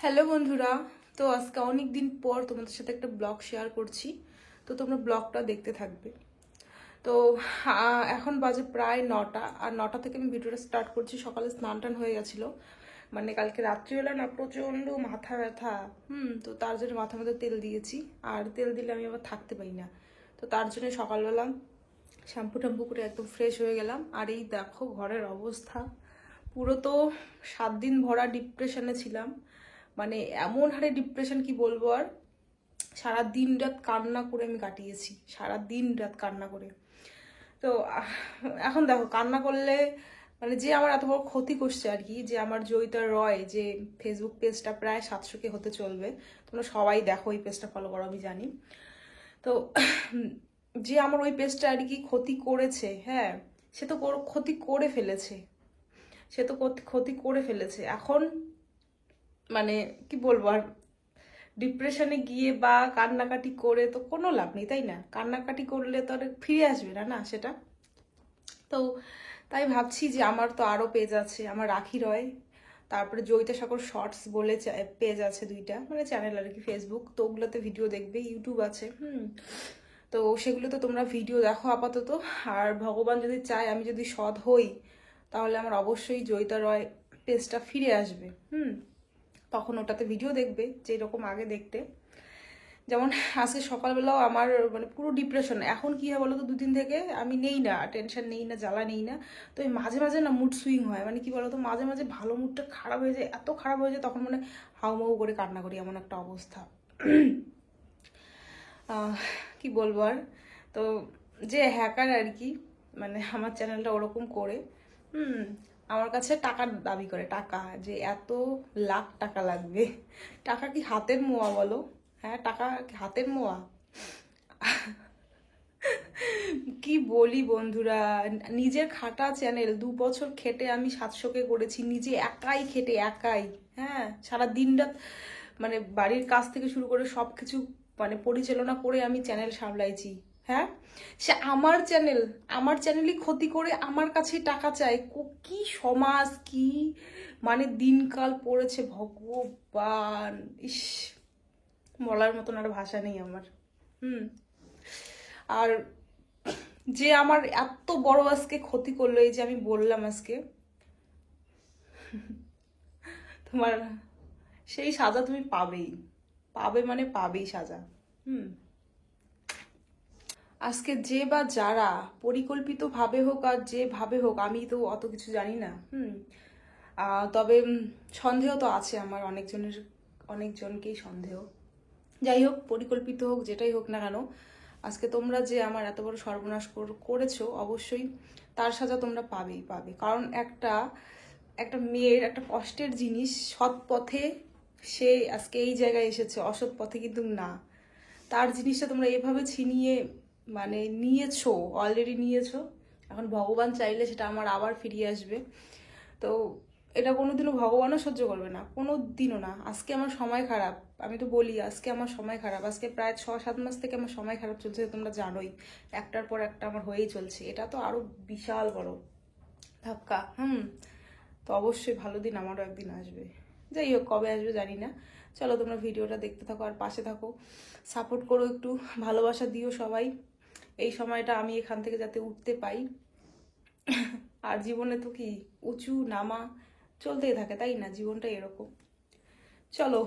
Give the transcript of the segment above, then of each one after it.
Hello বন্ধুরা, তো আজকে অনেক দিন পর তোমাদের সাথে একটা ব্লগ শেয়ার করছি। তো তোমরা ব্লগটা দেখতে থাকবে। তো এখন বাজে প্রায় 9টা, আর 9টা থেকে আমি ভিডিওটা স্টার্ট করছি। সকালে স্নান টান হয়ে গেছিলো, মানে কালকে রাত্রিবেলা না প্রচণ্ড মাথা ব্যথা। তো তার জন্য মাথার মধ্যে তেল দিয়েছি, আর তেল দিলে আমি আবার থাকতে পারি না। তো তার জন্য সকালবেলা শ্যাম্পু ট্যাম্পু করে একদম ফ্রেশ হয়ে গেলাম। আর এই দেখো ঘরের অবস্থা, পুরো তো 7 দিন ভরা ডিপ্রেশনে ছিলাম। মানে এমন হারে ডিপ্রেশন কি বলবো আর। সারা দিন রাত কান্না করে আমি কাটিয়েছি, সারা দিন রাত কান্না করে। তো এখন দেখো কান্না করলে মানে যে আমার এত বড় ক্ষতি করছে আর কি, যে আমার জয়িতা রয় যে ফেসবুক পেজটা প্রায় 700K হতে চলবে, তোমরা সবাই দেখো এই পেজটা ফলো করো আমি জানি। তো যে আমার ওই পেজটা আর কি ক্ষতি করেছে, হ্যাঁ সে তো ক্ষতি করে ফেলেছে, সে তো ক্ষতি করে ফেলেছে। এখন মানে কি বলবো আর, ডিপ্রেশনে গিয়ে বা কান্নাকাটি করে তো কোনো লাভ নেই, তাই না? কান্নাকাটি করলে তো আর ফিরে আসবে না, না সেটা। তো তাই ভাবছি যে আমার তো আরও পেজ আছে, আমার রাখি রয়, তারপরে জয়িতা সাগর শর্টস বলে পেজ আছে 2টা, মানে চ্যানেল আর কি ফেসবুক। তো ওগুলোতে ভিডিও দেখবে, ইউটিউব আছে। তো সেগুলোতে তোমরা ভিডিও দেখো আপাতত। আর ভগবান যদি চায়, আমি যদি সৎ হই, তাহলে আমার অবশ্যই জয়িতা রয় পেজটা ফিরে আসবে। তখন ওটাতে ভিডিও দেখবে যেরকম আগে দেখতে। যেমন আজকে সকালবেলাও আমার মানে পুরো ডিপ্রেশন। এখন কি হয় বলো তো, 2 দিন থেকে আমি নেই না, টেনশন নেই না, জ্বালা নেই না। তো এই মাঝে মাঝে না মুড সুইং হয়, মানে কি বলো তো, মাঝে মাঝে ভালো মুডটা খারাপ হয়ে যায়, এত খারাপ হয়ে যায় তখন মানে হাউমাউ করে কান্না করি, এমন একটা অবস্থা। কি বলবো আর। তো যে হ্যাকার আর কি, মানে আমার চ্যানেলটা ওরকম করে আমার কাছে টাকা দাবি করে, টাকা যে এত লাখ টাকা লাগবে। টাকা কি হাতের মোয়া বলো? হ্যাঁ, টাকা কি হাতের মোয়া? কি বলি বন্ধুরা, নিজের খাটা চ্যানেল 2 বছর খেটে আমি 700K করেছি, নিজে একাই খেটে, একাই। হ্যাঁ, সারা দিন রাত মানে বাড়ির কাজ থেকে শুরু করে সব কিছু মানে পরিচালনা করে আমি চ্যানেল সামলাইছি। হ্যাঁ, সে আমার চ্যানেলই ক্ষতি করে আমার কাছে টাকা চায়। কি সমাজ, কি মানে দিনকাল পড়েছে ভগবান! ইস, বলার মতন আর ভাষা নেই আমার। আর যে আমার এত বড় আজকে ক্ষতি করলো, এই যে আমি বললাম আজকে, তোমার সেই সাজা তুমি পাবেই, মানে পাবেই সাজা। আজকে যে বা যারা পরিকল্পিত ভাবে হোক আর যে ভাবে হোক, আমি তো অত কিছু জানি না। তবে সন্দেহ তো আছে আমার, অনেকজনকেই সন্দেহ। যাই হোক, পরিকল্পিত হোক, যেটাই হোক না কেন, আজকে তোমরা যে আমার এত বড় সর্বনাশ করেছো, অবশ্যই তার সাজা তোমরা পাবেই পাবে। কারণ একটা মেয়ের একটা কষ্টের জিনিস, সৎ পথে সে আজকে এই জায়গায় এসেছে, অসৎ পথে কিন্তু না। তার জিনিসটা তোমরা এভাবে ছিনিয়ে মানে নিয়েছো, অলরেডি নিয়েছো। এখন ভগবান চাইলে সেটা আমার আবার ফিরিয়ে আসবে। তো এটা কোনোদিনও ভগবানও সহ্য করবে না, কোনো দিনও না। আজকে আমার সময় খারাপ, আমি তো বলি আজকে আমার সময় খারাপ। আজকে প্রায় 6-7 মাস থেকে আমার সময় খারাপ চলছে, তোমরা জানোই। একটার পর একটা আমার হয়েই চলছে, এটা তো আরো বিশাল বড় ধাক্কা। তো অবশ্যই ভালো দিন আমারও একদিন আসবে। যাই হোক, কবে আসবে জানি না। চলো তোমরা ভিডিওটা দেখতে থাকো আর পাশে থাকো, সাপোর্ট করো, একটু ভালোবাসা দিও সবাই। এই সময়টা আমি এখান থেকে যাতে উঠতে পাই। আর জীবনে তো কি উঁচু নামা চলতেই থাকে, তাই না? জীবনটা এরকম। চলো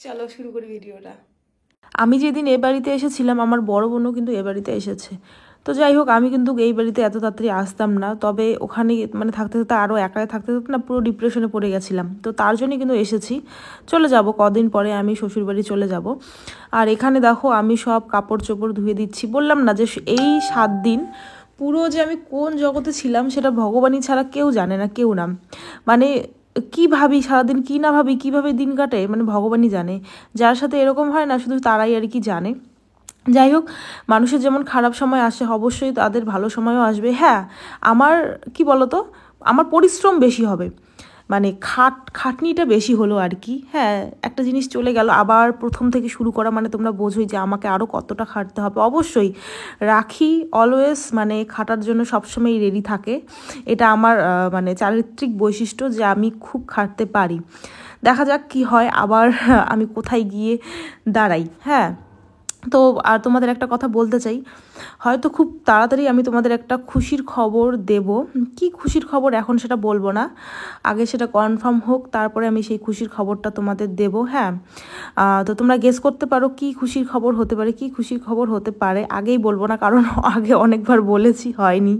চলো শুরু করি ভিডিওটা। আমি যেদিন এ বাড়িতে এসেছিলাম, আমার বড় বোনও কিন্তু এ বাড়িতে এসেছে। তো যাই হোক, আমি কিন্তু এই বাড়িতে এত তাড়াতাড়ি আসতাম না, তবে ওখানে মানে থাকতে থাকতে আরও একাই থাকতে থাকতে না পুরো ডিপ্রেশনে পড়ে গেছিলাম। তো তার জন্যই কিন্তু এসেছি। চলে যাব কদিন পরে, আমি শ্বশুরবাড়ি চলে যাব। আর এখানে দেখো আমি সব কাপড় চোপড় ধুয়ে দিচ্ছি। বললাম না যে এই 7 দিন পুরো যে আমি কোন জগতে ছিলাম সেটা ভগবানই ছাড়া কেউ জানে না, কেউ না। মানে কি ভাবি সারাদিন, কি না ভাবি, কিভাবে দিন কাটে, মানে ভগবানই জানে। যার সাথে এরকম হয় না, শুধু তারাই আর কি জানে। যাই হোক, মানুষের যেমন খারাপ সময় আসে, অবশ্যই তাদের ভালো সময়ও আসবে। হ্যাঁ, আমার কি বলতো, আমার পরিশ্রম বেশি হবে। মানে খাটনিটা বেশি হলো আর কি। হ্যাঁ, একটা জিনিস চলে গেল, আবার প্রথম থেকে শুরু করা মানে তোমরা বোঝোই যে আমাকে আরও কতটা খাটতে হবে। অবশ্যই রাখি অলওয়েজ মানে খাটার জন্য সবসময় রেডি থাকে, এটা আমার মানে চারিত্রিক বৈশিষ্ট্য যে আমি খুব খাটতে পারি। দেখা যাক কি হয়, আবার আমি কোথায় গিয়ে দাঁড়াই। হ্যাঁ, তো আর তোমাদের একটা কথা বলতে চাই, হয়তো খুব তাড়াতাড়ি আমি তোমাদের একটা খুশির খবর দেব। কি খুশির খবর এখন সেটা বলবো না, আগে সেটা কনফার্ম হোক, তারপরে আমি সেই খুশির খবরটা তোমাদের দেব। হ্যাঁ, তো তোমরা গেস করতে পারো কি খুশির খবর হতে পারে, কি খুশির খবর হতে পারে। আগেই বলবো না, কারণ আগে অনেকবার বলেছি, হয়নি,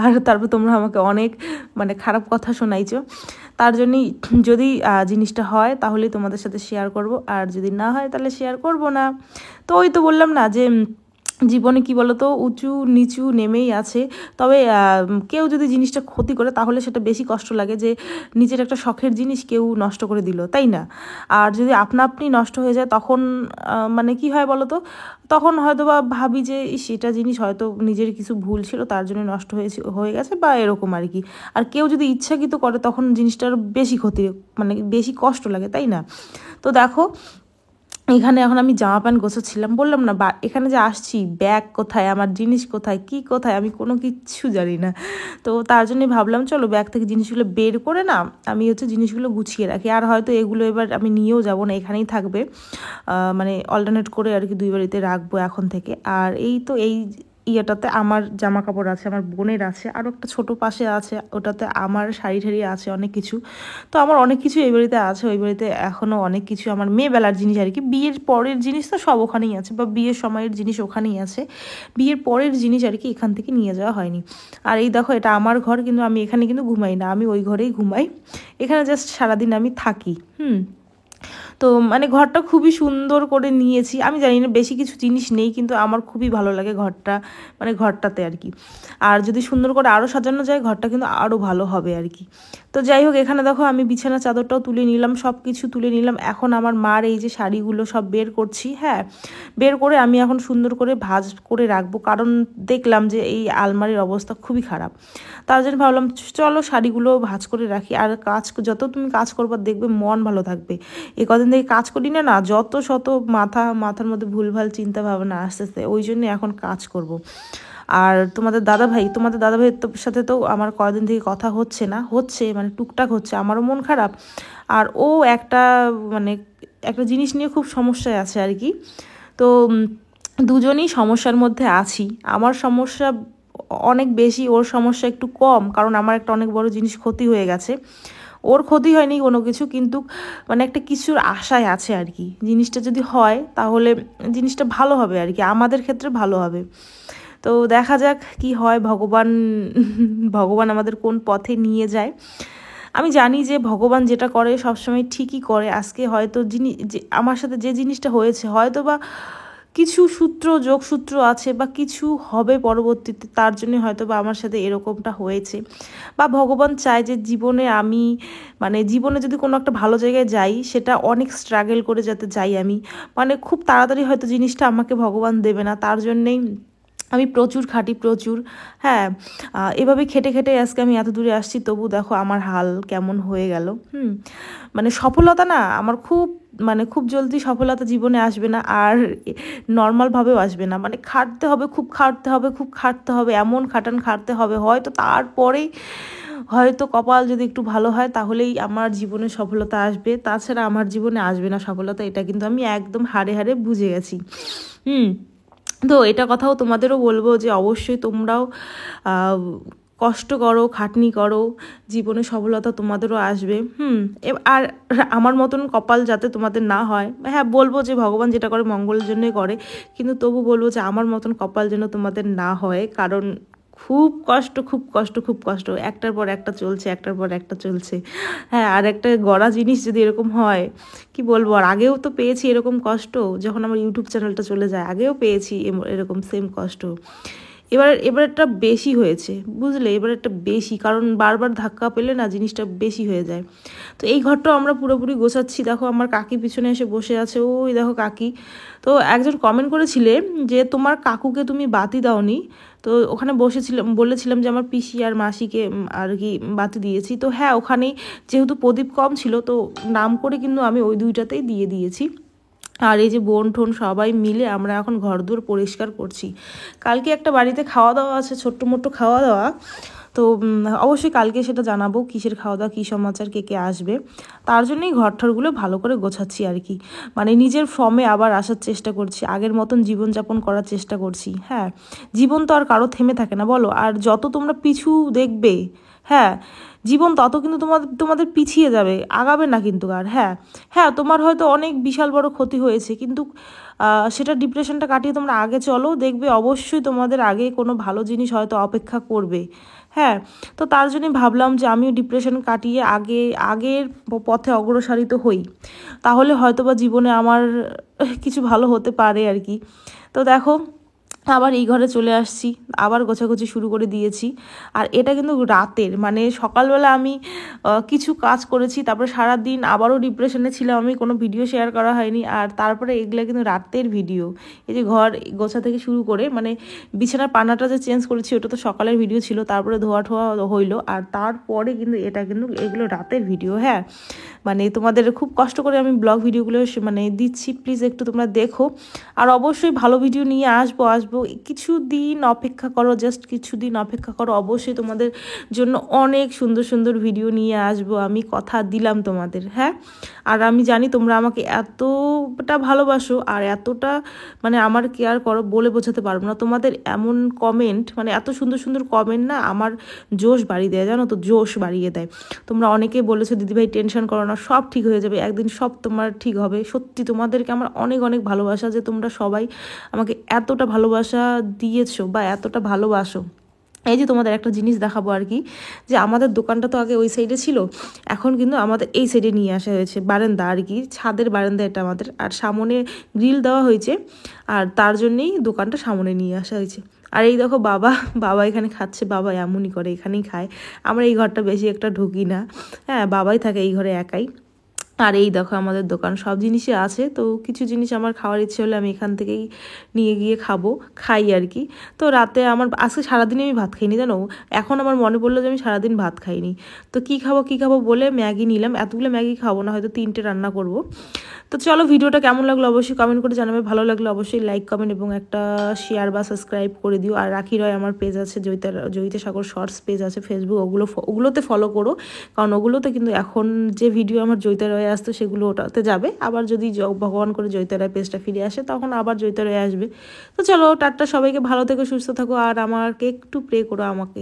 আর তারপর তোমরা আমাকে অনেক মানে খারাপ কথা শোনাইছো। তার জন্যই যদি জিনিসটা হয় তাহলে তোমাদের সাথে শেয়ার করব, আর যদি না হয় তাহলে শেয়ার করব না। তো ওই তো বললাম না যে জীবনে কি বলতো, উঁচু নিচু নেমেই আছে। তবে কেউ যদি জিনিসটা ক্ষতি করে তাহলে সেটা বেশি কষ্ট লাগে, যে নিজের একটা শখের জিনিস কেউ নষ্ট করে দিল, তাই না? আর যদি আপনা আপনি নষ্ট হয়ে যায় তখন মানে কি হয় বলো তো, তখন হয়তো বা ভাবি যে সেটা জিনিস হয়তো নিজের কিছু ভুল ছিল তার জন্য নষ্ট হয়ে গেছে বা এরকম আর কি। আর কেউ যদি ইচ্ছাকৃত করে তখন জিনিসটার বেশি ক্ষতি মানে বেশি কষ্ট লাগে, তাই না? তো দেখো এখানে এখন আমি জামা প্যান্ট গোছাচ্ছিলাম, বললাম না বা এখানে যে আসছি, ব্যাগ কোথায়, আমার জিনিস কোথায়, কি কোথায়, আমি কোনো কিচ্ছু জানি না। তো তার জন্যই ভাবলাম চলো ব্যাগ থেকে জিনিসগুলো বের করে না আমি জিনিসগুলো গুছিয়ে রাখি। আর হয়তো এগুলো এবার আমি নিয়েও যাব না, এখানেই থাকবে, মানে অল্টারনেট করে আর কি 2 বাড়িতে রাখবো এখন থেকে। আর এই তো এই ইয়েটাতে আমার জামা কাপড় আছে, আমার বোনের আছে, আরও একটা ছোট পাশে আছে, ওটাতে আমার শাড়ি ঠাড়ি আছে অনেক কিছু। তো আমার অনেক কিছু এই বাড়িতে আছে, ওই বাড়িতে এখনও অনেক কিছু আমার মেয়েবেলার জিনিস আর কি, বিয়ের পরের জিনিস তো সব ওখানেই আছে, বা বিয়ের সময়ের জিনিস ওখানেই আছে, বিয়ের পরের জিনিস আর কি এখান থেকে নিয়ে যাওয়া হয়নি। আর এই দেখো এটা আমার ঘর, কিন্তু আমি এখানে কিন্তু ঘুমাই না, আমি ওই ঘরেই ঘুমাই, এখানে জাস্ট সারাদিন আমি থাকি। তো মানে ঘরটা খুবই সুন্দর করে নিয়েছি, আমি জানি না বেশি কিছু জিনিস নেই, কিন্তু আমার খুবই ভালো লাগে ঘরটা, মানে ঘরটাতে আর কি। আর যদি সুন্দর করে আরও সাজানো যায় ঘরটা কিন্তু আরও ভালো হবে আর কি। তো যাই হোক, এখানে দেখো আমি বিছানা চাদরটাও তুলে নিলাম, সব কিছু তুলে নিলাম। এখন আমার মার এই যে শাড়িগুলো সব বের করছি। হ্যাঁ, বের করে আমি এখন সুন্দর করে ভাঁজ করে রাখবো, কারণ দেখলাম যে এই আলমারির অবস্থা খুবই খারাপ। তার জন্য ভাবলাম চলো শাড়িগুলো ভাঁজ করে রাখি। আর যত তুমি কাজ করবা দেখবে মন ভালো থাকবে। এই কদিন থেকে কাজ করি না, যত শত মাথার মধ্যে ভুলভাল চিন্তা ভাবনা আসতেছে, ওই জন্য এখন কাজ করব। আর তোমাদের দাদাভাইয়ের সাথে তো আমার কয়েকদিন থেকে কথা হচ্ছে না, মানে টুকটাক হচ্ছে, আমারও মন খারাপ। আর ও মানে একটা জিনিস নিয়ে খুব সমস্যায় আছে আর কি। তো দুজনই সমস্যার মধ্যে আছি, আমার সমস্যা অনেক বেশি, ওর সমস্যা একটু কম, কারণ আমার একটা অনেক বড় জিনিস ক্ষতি হয়ে গেছে, ওর ক্ষতি হয়নি কোনো কিছু, কিন্তু মানে একটা কিছুর আশায় আছে আর কি। জিনিসটা যদি হয় তাহলে জিনিসটা ভালো হবে আর কি, আমাদের ক্ষেত্রে ভালো হবে। তো দেখা যাক কি হয়, ভগবান আমাদের কোন পথে নিয়ে যায়। আমি জানি যে ভগবান যেটা করে সবসময় ঠিকই করে। আজকে হয়তো যে আমার সাথে যে জিনিসটা হয়েছে, হয়তো বা কিছু যোগসূত্র আছে, বা কিছু হবে পরবর্তীতে, তার জন্য হয়তো বা আমার সাথে এরকমটা হয়েছে। বা ভগবান চায় যে জীবনে যদি কোনো একটা ভালো জায়গায় যাই, সেটা অনেক স্ট্রাগল করে যাতে যাই আমি, মানে খুব তাড়াতাড়ি হয়তো জিনিসটা আমাকে ভগবান দেবে না, তার জন্যেই আমি প্রচুর খাটি, প্রচুর। হ্যাঁ, এভাবে খেটে খেটে আজকে আমি এত দূরে আসছি, তবু দেখো আমার হাল কেমন হয়ে গেল। মানে সফলতা না আমার খুব জলদি সফলতা জীবনে আসবে না, আর নর্মালভাবেও আসবে না, মানে খাটতে হবে, খুব খাটতে হবে, এমন খাটতে হবে, হয়তো তারপরেই হয়তো কপাল যদি একটু ভালো হয় তাহলেই আমার জীবনে সফলতা আসবে, তাছাড়া আমার জীবনে আসবে না সফলতা, এটা কিন্তু আমি একদম হাড়ে হাড়ে বুঝে গেছি। তো এটা কথাও তোমাদেরও বলবো যে অবশ্যই তোমরাও কষ্ট করো, খাটনি করো, জীবনে সফলতা তোমাদেরও আসবে। আর আমার মতন কপাল যাতে তোমাদের না হয়, হ্যাঁ বলবো যে ভগবান যেটা করে মঙ্গলের জন্যই করে, কিন্তু তবু বলবো যে আমার মতন কপাল যেন তোমাদের না হয়, কারণ খুব কষ্ট, একটার পর একটা চলছে। হ্যাঁ, আর একটা গড়া জিনিস যদি এরকম হয়, কি বলবো, আর আগেও তো পেয়েছি এরকম কষ্ট, যখন আমার ইউটিউব চ্যানেলটা চলে যায়, আগেও পেয়েছি এরকম সেম কষ্ট। এবারটা বেশি হয়েছে, বুঝলে, এবারটা বেশি, কারণ বারবার ধাক্কা পেলে না জিনিসটা বেশি হয়ে যায়। তো এই ঘরটাও আমরা পুরোপুরি গোছাচ্ছি। দেখো আমার কাকি পিছনে এসে বসে আছে, ওই দেখো কাকি। তো একজন কমেন্ট করেছিলে যে তোমার কাকুকে তুমি বাতি দাওনি, তো ওখানে বলেছিলাম যে আমার পিসি আর মাসিকে আর কি বাতি দিয়েছি। তো হ্যাঁ, ওখানেই যেহেতু প্রদীপ কম ছিল, তো নাম করে কিন্তু আমি ওই দুইটাতেই দিয়ে দিয়েছি। আর এই যে বোন টোন সবাই মিলে আমরা এখন ঘরদোর পরিষ্কার করছি। কালকে একটা বাড়িতে খাওয়া দাওয়া আছে, ছোট্ট মোট্ট খাওয়া দাওয়া। তো অবশ্যই কালকে সেটা জানাবো কিসের খাওয়া দাওয়া, কী সমাচার, কে কে আসবে। তার জন্যই ঘরঠরগুলো ভালো করে গোছাচ্ছি আর কি। মানে নিজের ফর্মে আবার আসার চেষ্টা করছি, আগের মতন জীবনযাপন করার চেষ্টা করছি। হ্যাঁ, জীবন তো আর কারো থেমে থাকে না, বলো। আর যত তোমরা পিছু দেখবে, হ্যাঁ, জীবন তত কিন্তু তোমাদের পিছিয়ে যাবে, আগাবে না কিন্তু। আর হ্যাঁ হ্যাঁ, তোমার হয়তো অনেক বিশাল বড় ক্ষতি হয়েছে, কিন্তু সেটা ডিপ্রেশনটা কাটিয়ে তোমরা আগে চলো, দেখবে অবশ্যই তোমাদের আগে কোনো ভালো জিনিস হয়তো অপেক্ষা করবে। হ্যাঁ, তো তার জন্যই ভাবলাম যে আমিও ডিপ্রেশন কাটিয়ে আগের পথে অগ্রসারিত হই, তাহলে হয়তো বা জীবনে আমার কিছু ভালো হতে পারে আর কি। তো দেখো আবার এই ঘরে চলে আসছি, আবার গোছাগুছি শুরু করে দিয়েছি। আর এটা কিন্তু রাতের, মানে সকালবেলা আমি কিছু কাজ করেছি, তারপরে সারাদিন আবারও ডিপ্রেশনে ছিলাম, আমি কোনো ভিডিও শেয়ার করা হয়নি। আর তারপরে এগুলো কিন্তু রাতের ভিডিও। এই যে ঘর গোছা থেকে শুরু করে, মানে বিছানার পানাটা যে চেঞ্জ করেছি ওটা তো সকালের ভিডিও ছিল, তারপরে ধোয়া ঠোয়া হইলো, আর তারপরে কিন্তু এগুলো রাতের ভিডিও। হ্যাঁ, মানে তোমাদের খুব কষ্ট করে আমি ব্লগ ভিডিওগুলো মানে দিচ্ছি, প্লিজ একটু তোমরা দেখো। আর অবশ্যই ভালো ভিডিও নিয়ে আসবো। কিছুদিন অপেক্ষা করো, জাস্ট কিছুদিন অপেক্ষা করো, অবশ্যই তোমাদের জন্য অনেক সুন্দর সুন্দর ভিডিও নিয়ে আসবো, আমি কথা দিলাম তোমাদের। হ্যাঁ, আর আমি জানি তোমরা আমাকে এতটা ভালোবাসো আর এতটা মানে আমার কেয়ার করো, বলে বোঝাতে পারবো না। তোমাদের এমন কমেন্ট, মানে এত সুন্দর সুন্দর কমেন্ট না আমার জোশ বাড়িয়ে দেয়, জানো তো, জোশ বাড়িয়ে দেয়। তোমরা অনেকেই বলেছো দিদিভাই টেনশন করো না, সব ঠিক হয়ে যাবে, একদিন সব তোমার ঠিক হবে। সত্যি তোমাদেরকে আমার অনেক অনেক ভালোবাসা যে তোমরা সবাই আমাকে এতটা ভালোবাসা দিয়েছো বা এতটা ভালোবাসো। এই যে তোমাদের একটা জিনিস দেখাবো আর কি, যে আমাদের দোকানটা তো আগে ওই সাইডে ছিল, এখন কিন্তু আমাদের এই সাইডে নিয়ে আসা হয়েছে, বারান্দা আর কি, ছাদের বারান্দা এটা আমাদের। আর সামনে গ্রিল দেওয়া হয়েছে, আর তার জন্যেই দোকানটা সামনে নিয়ে আসা হয়েছে। আর এই দেখো বাবা এখানে খাচ্ছে, বাবা এমনই করে, এখানেই খায়। আমরা এই ঘরটা বেশি একটা ঢুকি না, হ্যাঁ, বাবাই থাকে এই ঘরে একাই। আর এই দেখো আমাদের দোকান সব জিনিসই আছে, তো কিছু জিনিস আমার খাওয়ার ইচ্ছে হলে আমি এখান থেকেই নিয়ে গিয়ে খাই আর কি। তো রাতে আজকে সারাদিনই আমি ভাত খাইনি, জানো। এখন আমার মনে পড়লো যে আমি সারাদিন ভাত খাইনি, তো কী খাবো বলে ম্যাগি নিলাম। এতগুলো ম্যাগি খাবো না, হয়তো 3টে রান্না করব। তো চলো, ভিডিওটা কেমন লাগলো অবশ্যই কমেন্ট করে জানাবে, ভালো লাগলো অবশ্যই লাইক কমেন্ট এবং একটা শেয়ার বা সাবস্ক্রাইব করে দিও। আর রাখি রয় আমার পেজ আছে, জয়িতা সাগর শর্টস পেজ আছে ফেসবুক, ওগুলোতে ফলো করো, কারণ ওগুলোতে কিন্তু এখন যে ভিডিও আমার জয়িতা রয় আসতো সেগুলো ওটাতে যাবে। আবার যদি ভগবান করে জয়িতা রয় পেজটা ফিরে আসে তখন আবার জয়িতা রয় আসবে। তো চলো টাটা, সবাইকে ভালো থেকো, সুস্থ থাকো, আর আমাকে একটু প্রে করো আমাকে।